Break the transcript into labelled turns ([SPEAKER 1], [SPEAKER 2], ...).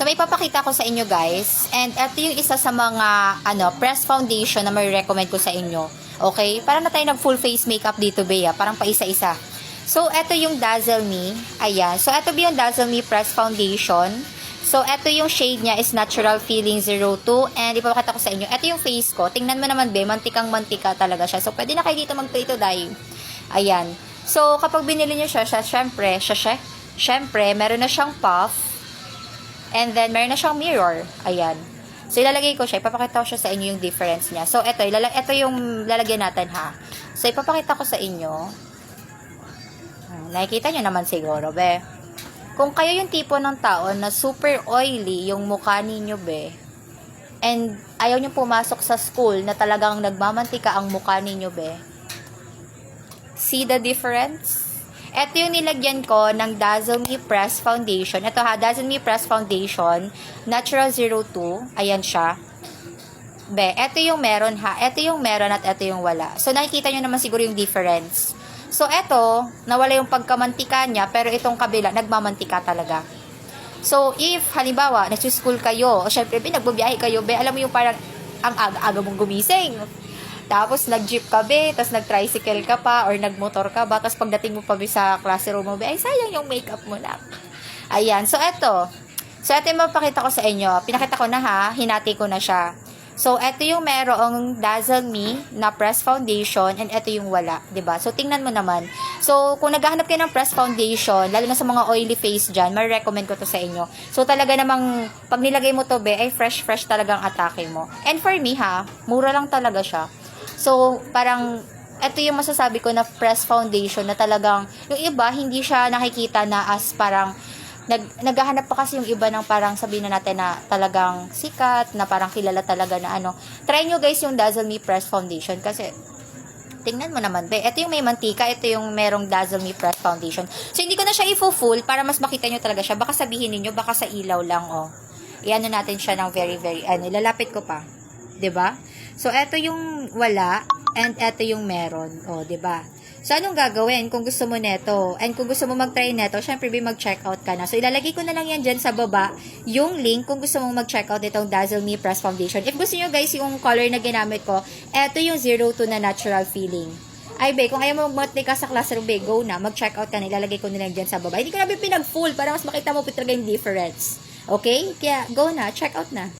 [SPEAKER 1] may papakita ko sa inyo guys. And ito yung isa sa mga press foundation na may recommend ko sa inyo. Okay? Para na tayo nag full face makeup dito, Bea. Parang pa isa-isa. So, ito yung Dazzle Me. Ayan. So, ito yung Dazzle Me Press Foundation. So, ito yung shade niya is Natural Feeling 02. And ipapakita ko sa inyo. Ito yung face ko. Tingnan mo naman, Be. Mantikang-mantika talaga siya. So, pwede na kayo dito mag-play to dye. Ayan. So, kapag binili nyo siya, syempre, meron na siyang puff. And then, meron na siyang mirror. Ayan. So, ilalagay ko siya. Ipapakita ko siya sa inyo yung difference niya. So, ito yung lalagyan natin, ha. So, ipapakita ko sa inyo. Nakikita nyo naman siguro, be. Kung kayo yung tipo ng tao na super oily yung mukha ninyo, be, and ayaw nyo pumasok sa school na talagang nagmamantika ang mukha ninyo, be, see the difference? Ito yung nilagyan ko ng Dazzle Me Press Foundation. Ito ha, Dazzle Me Press Foundation, Natural 02. Ayan siya. Be, ito yung meron ha. Ito yung meron at ito yung wala. So, nakikita nyo naman siguro yung difference. So, ito, nawala yung pagkamantika niya, pero itong kabila, nagmamantika talaga. So, if, halimbawa, nagsuschool kayo, o syempre, nagbabiyahe kayo, be, alam mo yung parang, ang aga-aga mong gumising. Tapos, nag-jeep ka, be, tapos nag-tricycle ka pa, or nagmotor ka ba, tapos pagdating mo pa, be, sa classroom mo, be, ay, sayang yung makeup mo na. Ayan, so, ito yung mapakita ko sa inyo. Pinakita ko na ha, hinati ko na siya. So, ito yung merong Dazzle Me na press foundation and ito yung wala, 'di ba? So, tingnan mo naman. So, kung naghahanap kayo ng press foundation, lalo na sa mga oily face dyan, ma-recommend ko to sa inyo. So, talaga namang, pag nilagay mo to, be, ay fresh talagang atake mo. And for me, ha, mura lang talaga siya. So, parang, ito yung masasabi ko na press foundation na talagang, yung iba, hindi siya nakikita na as parang, naghahanap pa kasi yung iba ng parang sabihin na natin na talagang sikat, na parang kilala talaga na ano. Try nyo guys yung Dazzle Me Press Foundation kasi tingnan mo naman, be. Ito yung may mantika, ito yung merong Dazzle Me Press Foundation. So, hindi ko na siya i-full para mas makita nyo talaga siya. Baka sabihin niyo baka sa ilaw lang, oh. Iano natin siya ng very, ilalapit ko pa. 'Di ba? So, ito yung wala and ito yung meron, oh, 'di ba? So, anong gagawin kung gusto mo neto? And kung gusto mo mag-try neto, syempre, mag-checkout ka na. So, ilalagay ko na lang yan dyan sa baba, yung link kung gusto mong mag-checkout itong Dazzle Me Press Foundation. If gusto nyo guys, yung color na ginamit ko, eto yung 02 na Natural Feeling. Ay, be, kung ayaw mo mag-monthly ka sa classroom, be, go na, mag-checkout ka na, ilalagay ko na lang dyan sa baba. Hindi ko na pinag-full para mas makita mo talaga yung difference. Okay? Kaya, go na, checkout na.